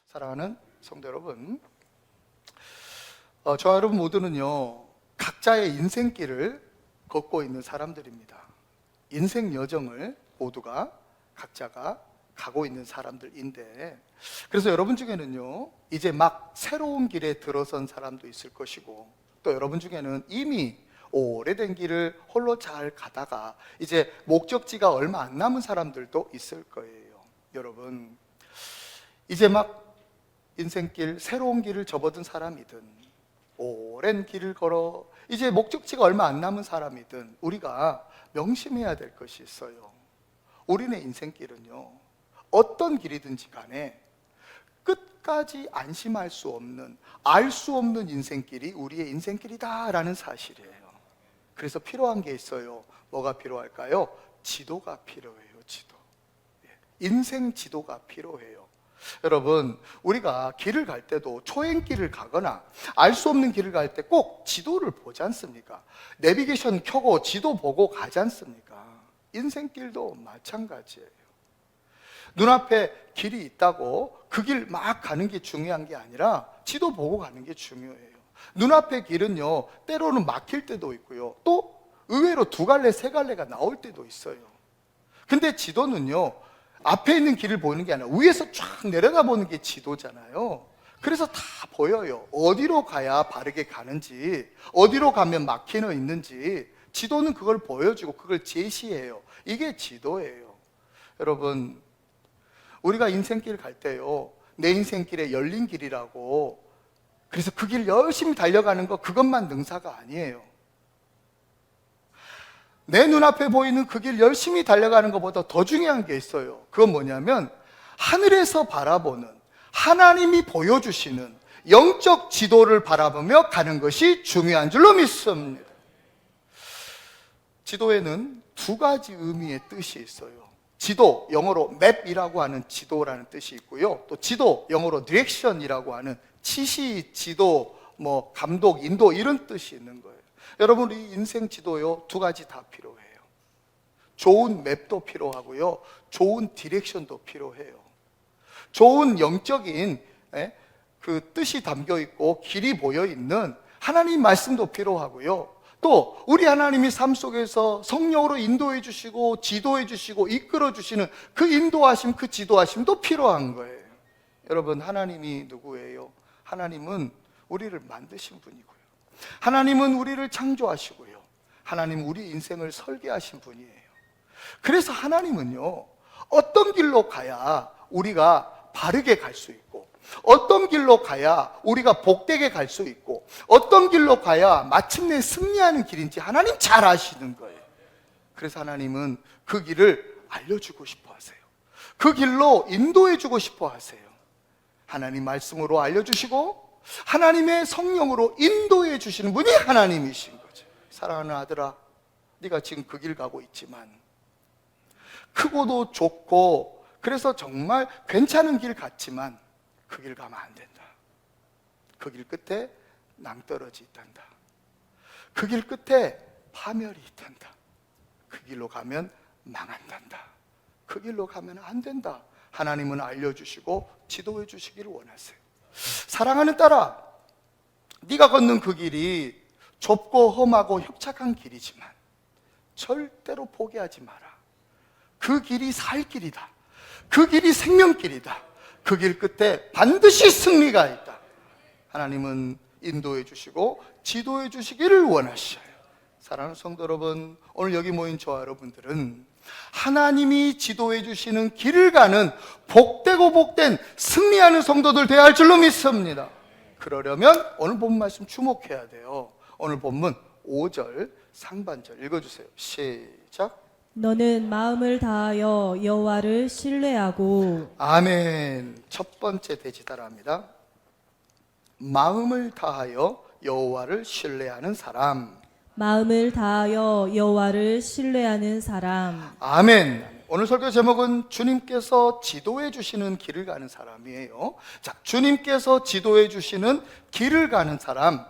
사랑하는 성도 여러분, 저와 여러분 모두는요, 각자의 인생길을 걷고 있는 사람들입니다. 인생 여정을 모두가 각자가 가고 있는 사람들인데, 그래서 여러분 중에는요, 이제 막 새로운 길에 들어선 사람도 있을 것이고, 또 여러분 중에는 이미 오래된 길을 홀로 잘 가다가 이제 목적지가 얼마 안 남은 사람들도 있을 거예요. 여러분, 이제 막 인생길, 새로운 길을 접어든 사람이든 오랜 길을 걸어 이제 목적지가 얼마 안 남은 사람이든 우리가 명심해야 될 것이 있어요. 우리네 인생길은요, 어떤 길이든지 간에 끝까지 안심할 수 없는, 알 수 없는 인생길이 우리의 인생길이다라는 사실이에요. 그래서 필요한 게 있어요. 뭐가 필요할까요? 지도가 필요해요. 지도. 인생 지도가 필요해요. 여러분, 우리가 길을 갈 때도 초행길을 가거나 알 수 없는 길을 갈 때 꼭 지도를 보지 않습니까? 내비게이션 켜고 지도 보고 가지 않습니까? 인생길도 마찬가지예요. 눈앞에 길이 있다고 그 길 막 가는 게 중요한 게 아니라 지도 보고 가는 게 중요해요. 눈앞의 길은요, 때로는 막힐 때도 있고요, 또 의외로 두 갈래, 세 갈래가 나올 때도 있어요. 근데 지도는요, 앞에 있는 길을 보이는 게 아니라 위에서 쫙 내려다보는 게 지도잖아요. 그래서 다 보여요. 어디로 가야 바르게 가는지, 어디로 가면 막히는 있는지 지도는 그걸 보여주고 그걸 제시해요. 이게 지도예요. 여러분, 우리가 인생길 갈 때요, 내 인생길에 열린 길이라고, 그래서 그 길 열심히 달려가는 거, 그것만 능사가 아니에요. 내 눈앞에 보이는 그 길 열심히 달려가는 것보다 더 중요한 게 있어요. 그건 뭐냐면 하늘에서 바라보는, 하나님이 보여주시는 영적 지도를 바라보며 가는 것이 중요한 줄로 믿습니다. 지도에는 두 가지 의미의 뜻이 있어요. 지도, 영어로 맵이라고 하는 지도라는 뜻이 있고요, 또 지도, 영어로 디렉션이라고 하는 지시, 지도, 감독, 인도, 이런 뜻이 있는 거예요. 여러분, 이 인생 지도요, 두 가지 다 필요해요. 좋은 맵도 필요하고요, 좋은 디렉션도 필요해요. 좋은 영적인 그 뜻이 담겨 있고 길이 보여 있는 하나님 말씀도 필요하고요, 또 우리 하나님이 삶 속에서 성령으로 인도해 주시고 지도해 주시고 이끌어 주시는 그 인도하심, 그 지도하심도 필요한 거예요. 여러분, 하나님이 누구예요? 하나님은 우리를 만드신 분이고요, 하나님은 우리를 창조하시고요, 하나님은 우리 인생을 설계하신 분이에요. 그래서 하나님은요, 어떤 길로 가야 우리가 바르게 갈 수 있고, 어떤 길로 가야 우리가 복되게 갈 수 있고, 어떤 길로 가야 마침내 승리하는 길인지 하나님 잘 아시는 거예요. 그래서 하나님은 그 길을 알려주고 싶어 하세요. 그 길로 인도해 주고 싶어 하세요. 하나님 말씀으로 알려주시고 하나님의 성령으로 인도해 주시는 분이 하나님이신 거죠. 사랑하는 아들아, 네가 지금 그 길 가고 있지만 크고도 좁고 그래서 정말 괜찮은 길 같지만 그 길 가면 안 된다. 그 길 끝에 낭떠러지 있단다. 그 길 끝에 파멸이 있단다. 그 길로 가면 망한단다. 그 길로 가면 안 된다. 하나님은 알려주시고 지도해 주시기를 원하세요. 사랑하는 딸아, 네가 걷는 그 길이 좁고 험하고 협착한 길이지만 절대로 포기하지 마라. 그 길이 살 길이다. 그 길이 생명길이다. 그 길 끝에 반드시 승리가 있다. 하나님은 인도해 주시고 지도해 주시기를 원하셔요. 사랑하는 성도 여러분, 오늘 여기 모인 저와 여러분들은 하나님이 지도해 주시는 길을 가는 복되고 복된 승리하는 성도들 되어야 할 줄로 믿습니다. 그러려면 오늘 본문 말씀 주목해야 돼요. 오늘 본문 5절 상반절 읽어주세요. 시작. 너는 마음을 다하여 여호와를 신뢰하고. 아멘. 첫 번째 대지다랍니다. 마음을 다하여 여호와를 신뢰하는 사람. 마음을 다하여 여호와를 신뢰하는 사람. 아멘. 오늘 설교 제목은 주님께서 지도해 주시는 길을 가는 사람이에요. 자, 주님께서 지도해 주시는 길을 가는 사람,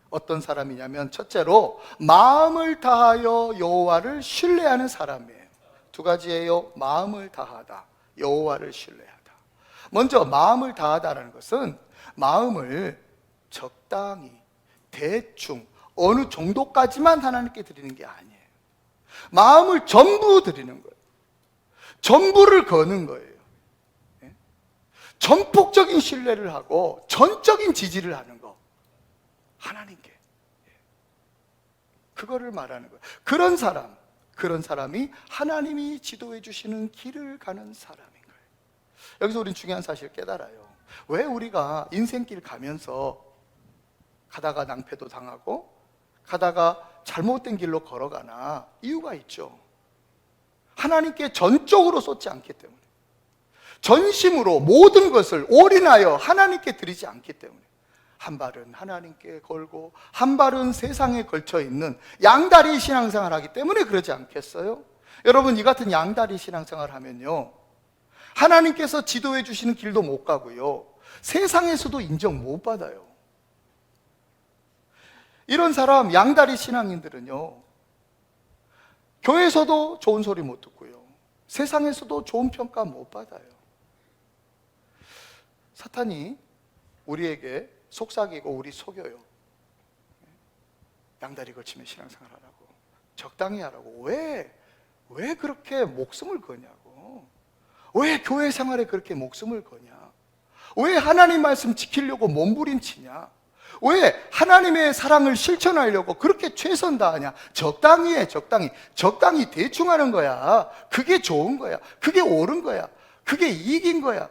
어떤 사람이냐면 첫째로 마음을 다하여 여호와를 신뢰하는 사람이에요. 두 가지예요. 마음을 다하다, 여호와를 신뢰하다. 먼저 마음을 다하다라는 것은 마음을 적당히, 대충, 어느 정도까지만 하나님께 드리는 게 아니에요. 마음을 전부 드리는 거예요. 전부를 거는 거예요. 전폭적인 신뢰를 하고 전적인 지지를 하는 거, 하나님께. 그거를 말하는 거예요. 그런 사람이 하나님이 지도해 주시는 길을 가는 사람인 거예요. 여기서 우린 중요한 사실을 깨달아요. 왜 우리가 인생길 가면서 가다가 낭패도 당하고 가다가 잘못된 길로 걸어가나? 이유가 있죠. 하나님께 전적으로 쏟지 않기 때문에, 전심으로 모든 것을 올인하여 하나님께 드리지 않기 때문에, 한 발은 하나님께 걸고 한 발은 세상에 걸쳐 있는 양다리 신앙생활을 하기 때문에 그러지 않겠어요? 여러분, 이 같은 양다리 신앙생활을 하면요, 하나님께서 지도해 주시는 길도 못 가고요, 세상에서도 인정 못 받아요. 이런 사람, 양다리 신앙인들은요, 교회에서도 좋은 소리 못 듣고요, 세상에서도 좋은 평가 못 받아요. 사탄이 우리에게 속삭이고 우리 속여요. 양다리 걸치며 신앙생활 하라고, 적당히 하라고. 왜 그렇게 목숨을 거냐고. 왜 교회 생활에 그렇게 목숨을 거냐. 왜 하나님 말씀 지키려고 몸부림치냐. 왜 하나님의 사랑을 실천하려고 그렇게 최선 다하냐. 적당히 해, 적당히 대충 하는 거야. 그게 좋은 거야. 그게 옳은 거야. 그게 이익인 거야.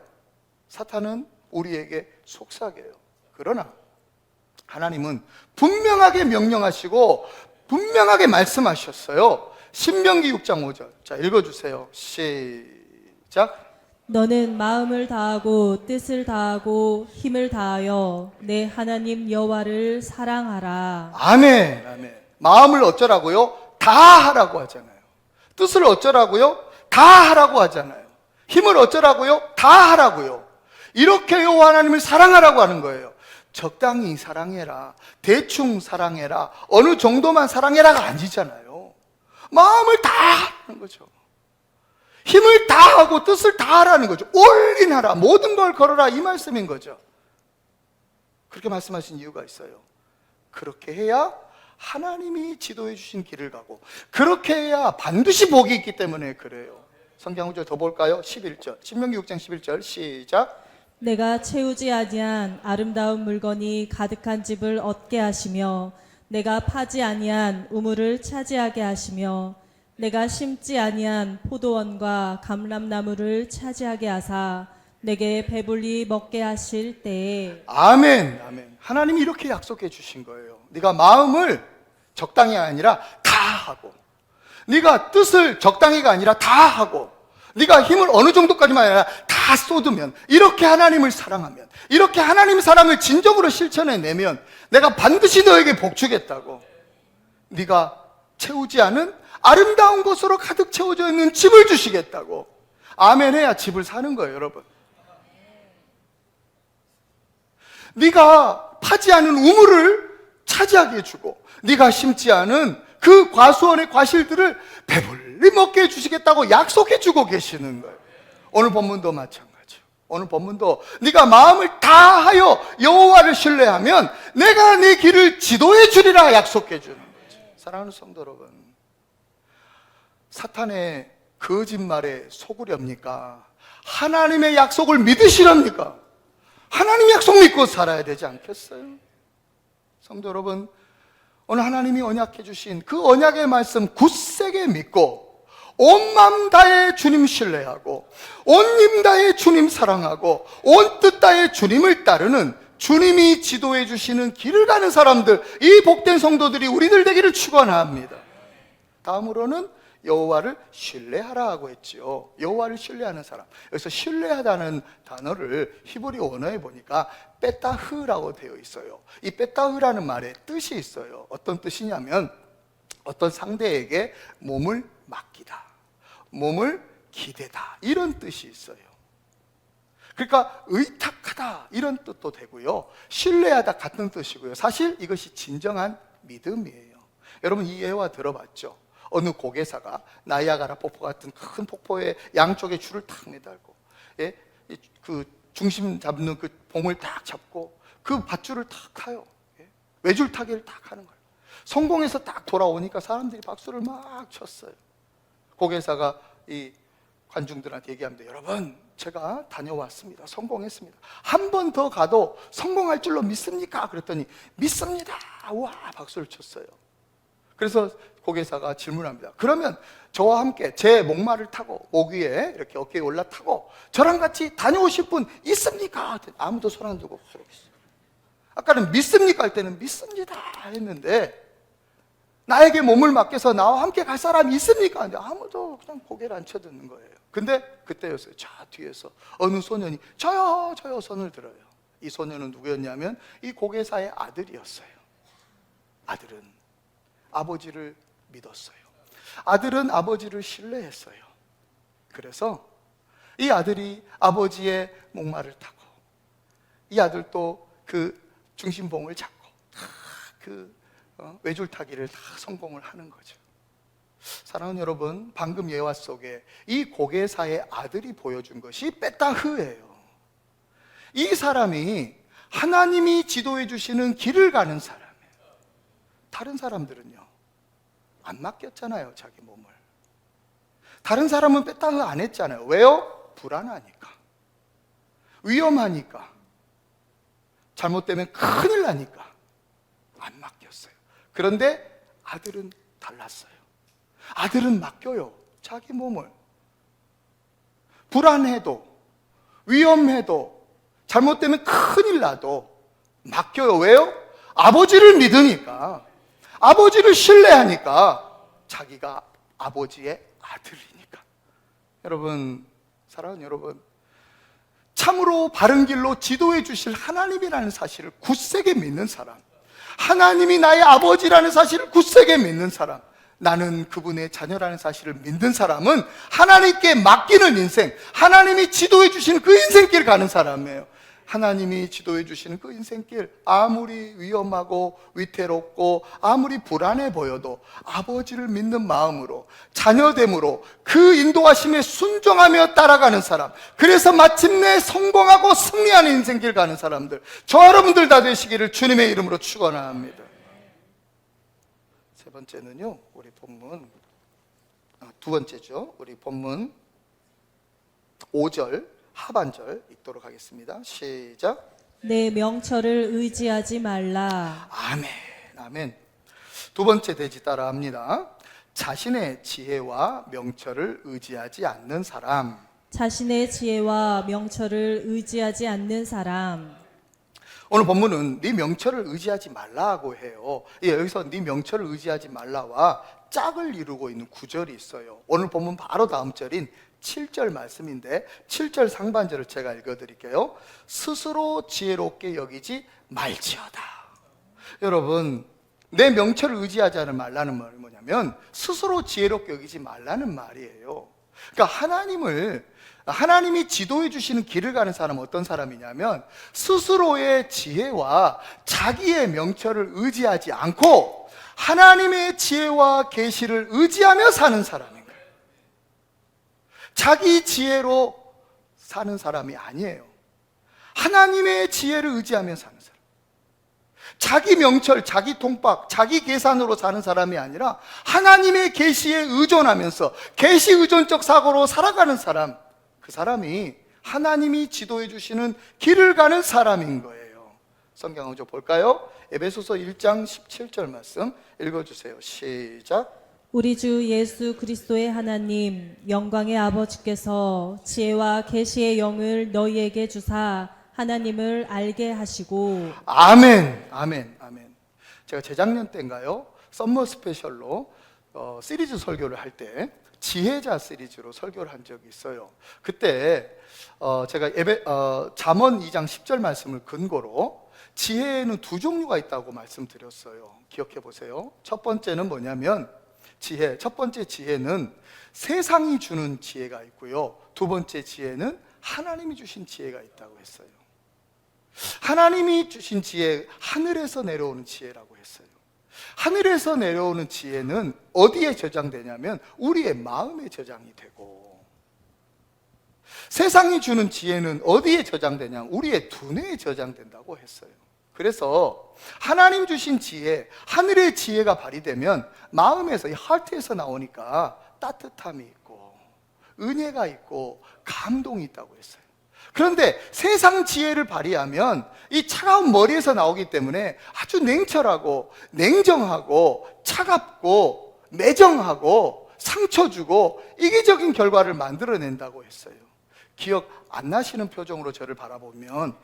사탄은 우리에게 속삭여요. 그러나 하나님은 분명하게 명령하시고 분명하게 말씀하셨어요. 신명기 6장 5절. 자, 읽어주세요. 시작. 너는 마음을 다하고 뜻을 다하고 힘을 다하여 내 하나님 여호와를 사랑하라. 아멘, 아멘. 마음을 어쩌라고요? 다 하라고 하잖아요. 뜻을 어쩌라고요? 다 하라고 하잖아요. 힘을 어쩌라고요? 다 하라고요. 이렇게 여호와 하나님을 사랑하라고 하는 거예요. 적당히 사랑해라, 대충 사랑해라, 어느 정도만 사랑해라가 아니잖아요. 마음을 다 하는 거죠. 힘을 다하고 뜻을 다하라는 거죠. 올인하라, 모든 걸 걸어라, 이 말씀인 거죠. 그렇게 말씀하신 이유가 있어요. 그렇게 해야 하나님이 지도해 주신 길을 가고, 그렇게 해야 반드시 복이 있기 때문에 그래요. 성경 한 구절 더 볼까요? 11절, 신명기 6장 11절 시작. 내가 채우지 아니한 아름다운 물건이 가득한 집을 얻게 하시며 내가 파지 아니한 우물을 차지하게 하시며 내가 심지 아니한 포도원과 감람나무를 차지하게 하사 내게 배불리 먹게 하실 때에. 아멘, 아멘. 하나님이 이렇게 약속해 주신 거예요. 네가 마음을 적당히 아니라 다 하고, 네가 뜻을 적당히가 아니라 다 하고, 네가 힘을 어느 정도까지만 아니라 다 쏟으면, 이렇게 하나님을 사랑하면, 이렇게 하나님 사랑을 진정으로 실천해내면 내가 반드시 너에게 복 주겠다고. 네가 채우지 않은 아름다운 것으로 가득 채워져 있는 집을 주시겠다고. 아멘 해야 집을 사는 거예요, 여러분. 네가 파지 않은 우물을 차지하게 해주고, 네가 심지 않은 그 과수원의 과실들을 배불리 먹게 해주시겠다고 약속해주고 계시는 거예요. 오늘 본문도 마찬가지예요. 오늘 본문도 네가 마음을 다하여 여호와를 신뢰하면 내가 네 길을 지도해 주리라 약속해 주는 거죠. 사랑하는 성도 여러분, 사탄의 거짓말에 속으렵니까? 하나님의 약속을 믿으시렵니까? 하나님의 약속 믿고 살아야 되지 않겠어요? 성도 여러분, 오늘 하나님이 언약해 주신 그 언약의 말씀 굳세게 믿고 온 마음 다해 주님 신뢰하고 온 힘 다해 주님 사랑하고 온 뜻 다해 주님을 따르는, 주님이 지도해 주시는 길을 가는 사람들, 이 복된 성도들이 우리들 되기를 축원합니다. 다음으로는 여호와를 신뢰하라 하고 했지요. 여호와를 신뢰하는 사람. 여기서 신뢰하다는 단어를 히브리 원어에 보니까 빼따흐라고 되어 있어요. 이 빼따흐라는 말에 뜻이 있어요. 어떤 뜻이냐면 어떤 상대에게 몸을 맡기다, 몸을 기대다 이런 뜻이 있어요. 그러니까 의탁하다 이런 뜻도 되고요, 신뢰하다 같은 뜻이고요. 사실 이것이 진정한 믿음이에요. 여러분 이 예화 들어봤죠? 어느 고개사가 나이아가라 폭포 같은 큰 폭포의 양쪽에 줄을 탁 매달고, 예? 그 중심 잡는 그 봉을 딱 잡고 그 밧줄을 탁 타요. 예? 외줄타기를 딱 하는 거예요. 성공해서 딱 돌아오니까 사람들이 박수를 막 쳤어요. 고개사가 이 관중들한테 얘기합니다. 여러분, 제가 다녀왔습니다. 성공했습니다. 한 번 더 가도 성공할 줄로 믿습니까? 그랬더니 믿습니다. 우와, 박수를 쳤어요. 그래서 고개사가 질문합니다. 그러면 저와 함께 제 목마를 타고 목 위에 이렇게 어깨에 올라타고 저랑 같이 다녀오실 분 있습니까? 아무도 손 안 들고 그러겠어요. 아까는 믿습니까? 할 때는 믿습니다 했는데, 나에게 몸을 맡겨서 나와 함께 갈 사람이 있습니까? 근데 아무도 그냥 고개를 안 쳐듣는 거예요. 근데 그때였어요. 저 뒤에서 어느 소년이 저요 손을 들어요. 이 소년은 누구였냐면 이 고개사의 아들이었어요. 아들은 아버지를 믿었어요. 아들은 아버지를 신뢰했어요. 그래서 이 아들이 아버지의 목마를 타고, 이 아들도 그 중심봉을 잡고 그 외줄타기를 다 성공을 하는 거죠. 사랑하는 여러분, 방금 예화 속에 이 고개사의 아들이 보여준 것이 베타흐예요. 이 사람이 하나님이 지도해 주시는 길을 가는 사람이에요. 다른 사람들은요, 안 맡겼잖아요, 자기 몸을. 다른 사람은 베타흐 안 했잖아요. 왜요? 불안하니까, 위험하니까, 잘못되면 큰일 나니까 안 맡겼어요. 그런데 아들은 달랐어요. 아들은 맡겨요, 자기 몸을. 불안해도, 위험해도, 잘못되면 큰일 나도 맡겨요. 왜요? 아버지를 믿으니까, 아버지를 신뢰하니까, 자기가 아버지의 아들이니까. 여러분, 사랑하는 여러분, 참으로 바른 길로 지도해 주실 하나님이라는 사실을 굳세게 믿는 사람, 하나님이 나의 아버지라는 사실을 굳세게 믿는 사람, 나는 그분의 자녀라는 사실을 믿는 사람은 하나님께 맡기는 인생, 하나님이 지도해 주시는 그 인생길 가는 사람이에요. 하나님이 지도해 주시는 그 인생길, 아무리 위험하고 위태롭고 아무리 불안해 보여도 아버지를 믿는 마음으로, 자녀됨으로 그 인도하심에 순종하며 따라가는 사람, 그래서 마침내 성공하고 승리하는 인생길 가는 사람들, 저 여러분들 다 되시기를 주님의 이름으로 축원합니다. 세 번째는요, 우리 본문, 두 번째죠, 우리 본문 5절 하반절 읽도록 하겠습니다. 시작. 내 명철을 의지하지 말라. 아멘, 아멘. 두 번째 대지 따라 합니다. 자신의 지혜와 명철을 의지하지 않는 사람. 자신의 지혜와 명철을 의지하지 않는 사람. 오늘 본문은 네 명철을 의지하지 말라고 해요. 여기서 네 명철을 의지하지 말라와 짝을 이루고 있는 구절이 있어요. 오늘 본문 바로 다음 절인 7절 말씀인데, 7절 상반절을 제가 읽어드릴게요. 스스로 지혜롭게 여기지 말지어다. 여러분, 내 명철을 의지하지 말라는 말이 뭐냐면 스스로 지혜롭게 여기지 말라는 말이에요. 그러니까 하나님이 지도해 주시는 길을 가는 사람은 어떤 사람이냐면 스스로의 지혜와 자기의 명철을 의지하지 않고 하나님의 지혜와 계시를 의지하며 사는 사람인 거예요. 자기 지혜로 사는 사람이 아니에요. 하나님의 지혜를 의지하며 사는 사람. 자기 명철, 자기 통박, 자기 계산으로 사는 사람이 아니라 하나님의 계시에 의존하면서 계시 의존적 사고로 살아가는 사람, 그 사람이 하나님이 지도해 주시는 길을 가는 사람인 거예요. 성경 한번 볼까요? 에베소서 1장 17절 말씀 읽어주세요. 시작. 우리 주 예수 그리스도의 하나님 영광의 아버지께서 지혜와 계시의 영을 너희에게 주사 하나님을 알게 하시고. 아멘, 아멘, 아멘. 제가 재작년 때인가요? 썸머 스페셜로 시리즈 설교를 할 때 지혜자 시리즈로 설교를 한 적이 있어요. 그때 제가 잠언 2장 10절 말씀을 근거로 지혜에는 두 종류가 있다고 말씀드렸어요. 기억해 보세요. 첫 번째는 뭐냐면 지혜, 첫 번째 지혜는 세상이 주는 지혜가 있고요. 두 번째 지혜는 하나님이 주신 지혜가 있다고 했어요. 하나님이 주신 지혜, 하늘에서 내려오는 지혜라고 했어요. 하늘에서 내려오는 지혜는 어디에 저장되냐면 우리의 마음에 저장이 되고, 세상이 주는 지혜는 어디에 저장되냐면 우리의 두뇌에 저장된다고 했어요. 그래서 하나님 주신 지혜, 하늘의 지혜가 발휘되면 마음에서, 이 하트에서 나오니까 따뜻함이 있고 은혜가 있고 감동이 있다고 했어요. 그런데 세상 지혜를 발휘하면 이 차가운 머리에서 나오기 때문에 아주 냉철하고 냉정하고 차갑고 매정하고 상처 주고 이기적인 결과를 만들어낸다고 했어요. 기억 안 나시는 표정으로 저를 바라보면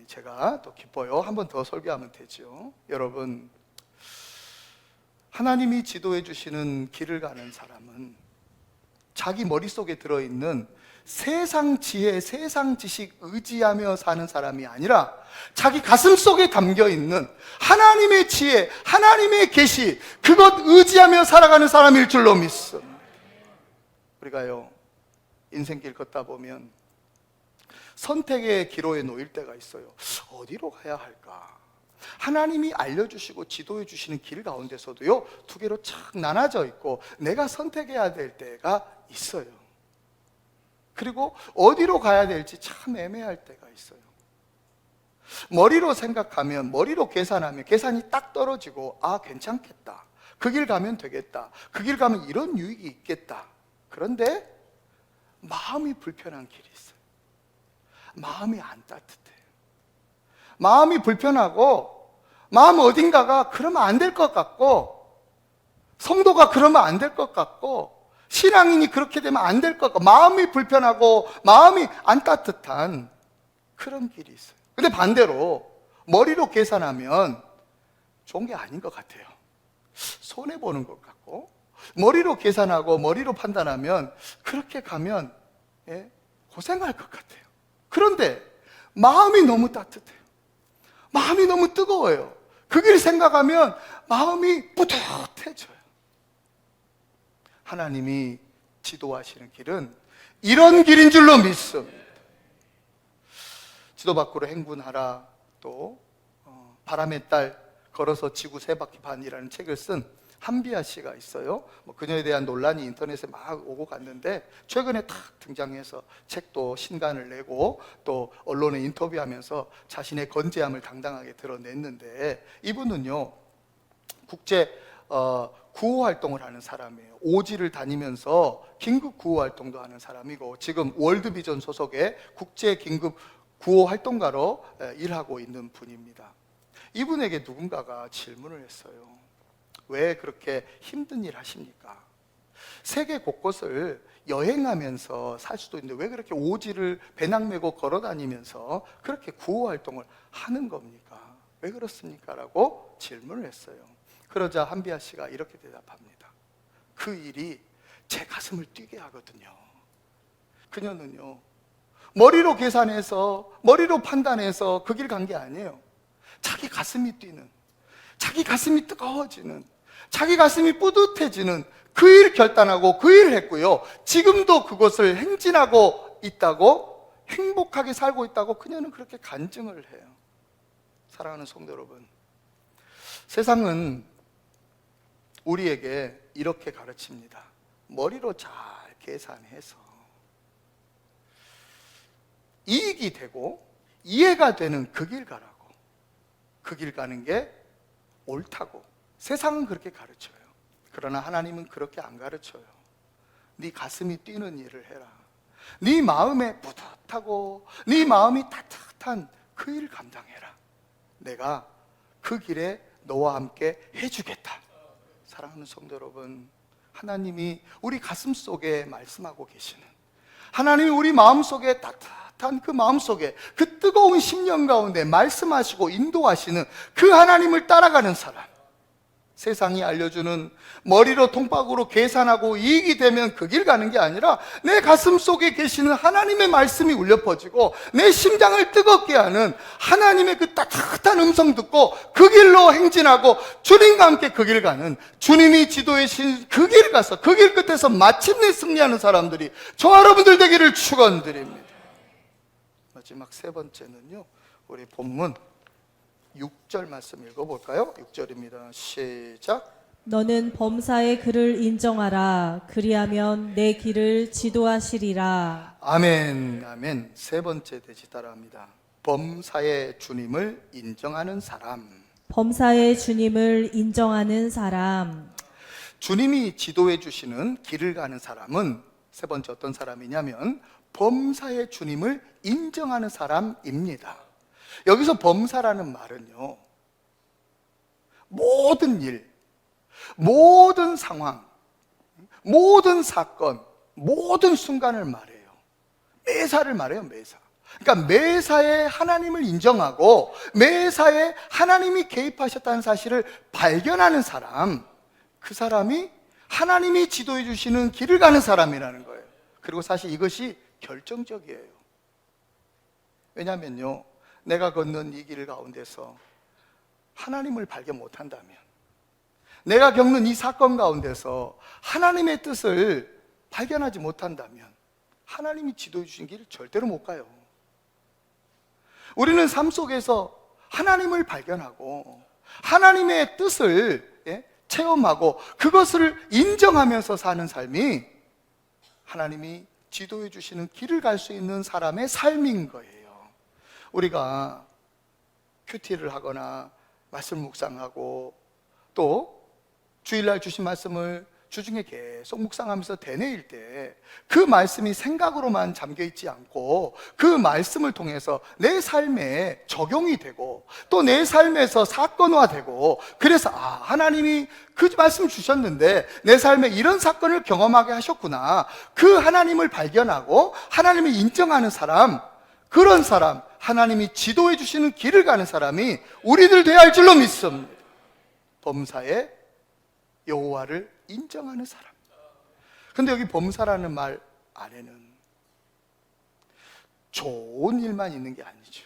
제가 또 기뻐요. 한 번 더 설교하면 되죠. 여러분, 하나님이 지도해 주시는 길을 가는 사람은 자기 머릿속에 들어있는 세상 지혜, 세상 지식 의지하며 사는 사람이 아니라 자기 가슴 속에 담겨있는 하나님의 지혜, 하나님의 계시, 그것 의지하며 살아가는 사람일 줄로 믿습니다. 우리가요, 인생길 걷다 보면 선택의 기로에 놓일 때가 있어요. 어디로 가야 할까? 하나님이 알려주시고 지도해 주시는 길 가운데서도요, 두 개로 착 나눠져 있고 내가 선택해야 될 때가 있어요. 그리고 어디로 가야 될지 참 애매할 때가 있어요. 머리로 생각하면, 머리로 계산하면 계산이 딱 떨어지고, 아, 괜찮겠다, 그 길 가면 되겠다, 그 길 가면 이런 유익이 있겠다. 그런데 마음이 불편한 길이 있어요. 마음이 안 따뜻해요. 마음이 불편하고 마음 어딘가가 그러면 안 될 것 같고, 성도가 그러면 안 될 것 같고, 신앙인이 그렇게 되면 안 될 것 같고, 마음이 불편하고 마음이 안 따뜻한 그런 길이 있어요. 근데 반대로 머리로 계산하면 좋은 게 아닌 것 같아요. 손해보는 것 같고, 머리로 계산하고 머리로 판단하면 그렇게 가면 고생할 것 같아요. 그런데 마음이 너무 따뜻해요. 마음이 너무 뜨거워요. 그 길 생각하면 마음이 뿌듯해져요. 하나님이 지도하시는 길은 이런 길인 줄로 믿습니다. 지도 밖으로 행군하라, 또 바람의 딸 걸어서 지구 세 바퀴 반이라는 책을 쓴 한비아 씨가 있어요. 그녀에 대한 논란이 인터넷에 막 오고 갔는데 최근에 탁 등장해서 책도 신간을 내고 또 언론에 인터뷰하면서 자신의 건재함을 당당하게 드러냈는데, 이분은요, 국제 구호 활동을 하는 사람이에요. 오지를 다니면서 긴급 구호 활동도 하는 사람이고, 지금 월드비전 소속의 국제 긴급 구호 활동가로 일하고 있는 분입니다. 이분에게 누군가가 질문을 했어요. 왜 그렇게 힘든 일 하십니까? 세계 곳곳을 여행하면서 살 수도 있는데 왜 그렇게 오지를 배낭 메고 걸어 다니면서 그렇게 구호 활동을 하는 겁니까? 왜 그렇습니까? 라고 질문을 했어요. 그러자 한비아 씨가 이렇게 대답합니다. 그 일이 제 가슴을 뛰게 하거든요. 그녀는요, 머리로 계산해서, 머리로 판단해서 그 길 간 게 아니에요. 자기 가슴이 뛰는, 자기 가슴이 뜨거워지는, 자기 가슴이 뿌듯해지는 그 일 결단하고 그 일을 했고요, 지금도 그것을 행진하고 있다고, 행복하게 살고 있다고 그녀는 그렇게 간증을 해요. 사랑하는 성도 여러분, 세상은 우리에게 이렇게 가르칩니다. 머리로 잘 계산해서 이익이 되고 이해가 되는 그 길 가라고, 그 길 가는 게 옳다고 세상은 그렇게 가르쳐요. 그러나 하나님은 그렇게 안 가르쳐요. 네 가슴이 뛰는 일을 해라. 네 마음에 뿌듯하고 네 마음이 따뜻한 그 일 감당해라. 내가 그 길에 너와 함께 해주겠다. 사랑하는 성도 여러분, 하나님이 우리 가슴 속에 말씀하고 계시는, 하나님이 우리 마음 속에 따뜻한 그 마음 속에, 그 뜨거운 심령 가운데 말씀하시고 인도하시는 그 하나님을 따라가는 사람, 세상이 알려주는 머리로 통박으로 계산하고 이익이 되면 그 길 가는 게 아니라 내 가슴 속에 계시는 하나님의 말씀이 울려 퍼지고 내 심장을 뜨겁게 하는 하나님의 그 따뜻한 음성 듣고 그 길로 행진하고 주님과 함께 그 길 가는, 주님이 지도해 주신 그 길 가서 그 길 끝에서 마침내 승리하는 사람들이 저와 여러분들 되기를 축원드립니다. 마지막 세 번째는요, 우리 본문 6절 말씀 읽어볼까요? 6절입니다. 시작. 너는 범사의 그를 인정하라. 그리하면 내 길을 지도하시리라. 아멘, 아멘. 세 번째 대지 따라합니다. 범사의 주님을 인정하는 사람. 범사의 주님을 인정하는 사람. 주님이 지도해 주시는 길을 가는 사람은 세 번째 어떤 사람이냐면 범사의 주님을 인정하는 사람입니다. 여기서 범사라는 말은요, 모든 일, 모든 상황, 모든 사건, 모든 순간을 말해요. 매사를 말해요, 매사. 그러니까 매사에 하나님을 인정하고 매사에 하나님이 개입하셨다는 사실을 발견하는 사람, 그 사람이 하나님이 지도해 주시는 길을 가는 사람이라는 거예요. 그리고 사실 이것이 결정적이에요. 왜냐하면요, 내가 걷는 이 길 가운데서 하나님을 발견 못한다면, 내가 겪는 이 사건 가운데서 하나님의 뜻을 발견하지 못한다면 하나님이 지도해 주신 길을 절대로 못 가요. 우리는 삶 속에서 하나님을 발견하고 하나님의 뜻을 체험하고 그것을 인정하면서 사는 삶이 하나님이 지도해 주시는 길을 갈 수 있는 사람의 삶인 거예요. 우리가 큐티를 하거나 말씀 묵상하고 또 주일날 주신 말씀을 주중에 계속 묵상하면서 되뇌일 때 그 말씀이 생각으로만 잠겨있지 않고 그 말씀을 통해서 내 삶에 적용이 되고 또 내 삶에서 사건화되고, 그래서 하나님이 그 말씀을 주셨는데 내 삶에 이런 사건을 경험하게 하셨구나, 그 하나님을 발견하고 하나님을 인정하는 사람, 그런 사람, 하나님이 지도해 주시는 길을 가는 사람이 우리들 되어야 할 줄로 믿습니다. 범사의 여호와를 인정하는 사람. 근데 여기 범사라는 말 안에는 좋은 일만 있는 게 아니죠.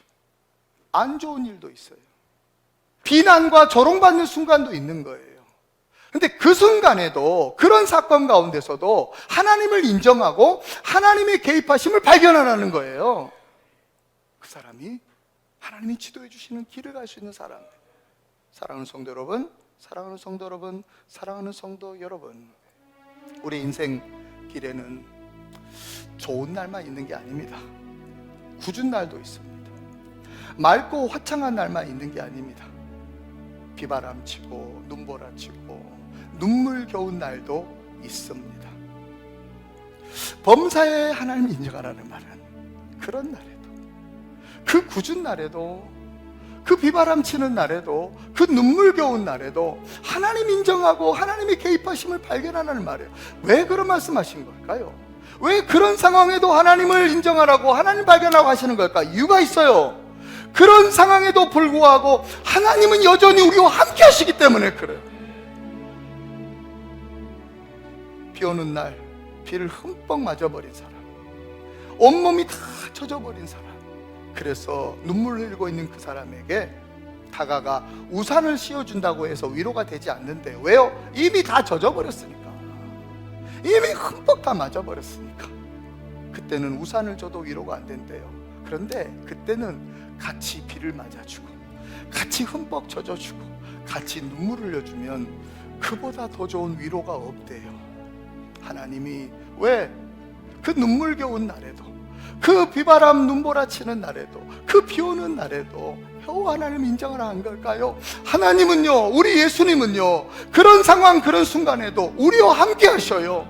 안 좋은 일도 있어요. 비난과 조롱받는 순간도 있는 거예요. 근데 그 순간에도, 그런 사건 가운데서도 하나님을 인정하고 하나님의 개입하심을 발견하라는 거예요. 그 사람이 하나님이 지도해 주시는 길을 갈 수 있는 사람. 사랑하는 성도 여러분, 사랑하는 성도 여러분, 사랑하는 성도 여러분, 우리 인생 길에는 좋은 날만 있는 게 아닙니다. 굳은 날도 있습니다. 맑고 화창한 날만 있는 게 아닙니다. 비바람 치고 눈보라 치고 눈물겨운 날도 있습니다. 범사에 하나님을 인정하라는 말은 그런 날에도, 그 굳은 날에도, 그 비바람 치는 날에도, 그 눈물겨운 날에도 하나님 인정하고 하나님의 개입하심을 발견하라는 말이에요. 왜 그런 말씀하신 걸까요? 왜 그런 상황에도 하나님을 인정하라고, 하나님 발견하고 하시는 걸까? 이유가 있어요. 그런 상황에도 불구하고 하나님은 여전히 우리와 함께 하시기 때문에 그래요. 비 오는 날 비를 흠뻑 맞아버린 사람, 온몸이 다 젖어버린 사람, 그래서 눈물을 흘리고 있는 그 사람에게 다가가 우산을 씌워준다고 해서 위로가 되지 않는데, 왜요? 이미 다 젖어버렸으니까, 이미 흠뻑 다 맞아버렸으니까. 그때는 우산을 줘도 위로가 안 된대요. 그런데 그때는 같이 비를 맞아주고 같이 흠뻑 젖어주고 같이 눈물을 흘려주면 그보다 더 좋은 위로가 없대요. 하나님이 왜 그 눈물겨운 날에도, 그 비바람 눈보라 치는 날에도, 그 비 오는 날에도 여호와 하나님 인정을 한 걸까요? 하나님은요, 우리 예수님은요, 그런 상황, 그런 순간에도 우리와 함께 하셔요.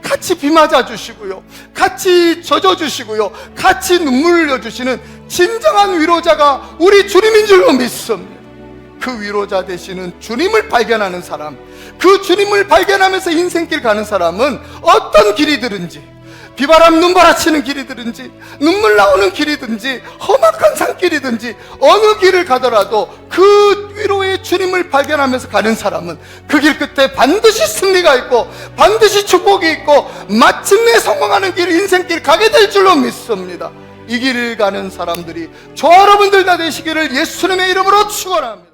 같이 비 맞아 주시고요, 같이 젖어 주시고요, 같이 눈물 흘려 주시는 진정한 위로자가 우리 주님인 줄로 믿습니다. 그 위로자 되시는 주님을 발견하는 사람, 그 주님을 발견하면서 인생길 가는 사람은 어떤 길이든지, 비바람 눈바라치는 길이든지 눈물 나오는 길이든지 험악한 산길이든지 어느 길을 가더라도 그 위로의 주님을 발견하면서 가는 사람은 그 길 끝에 반드시 승리가 있고 반드시 축복이 있고 마침내 성공하는 길, 인생길 가게 될 줄로 믿습니다. 이 길을 가는 사람들이 저와 여러분들 다 되시기를 예수님의 이름으로 축원합니다.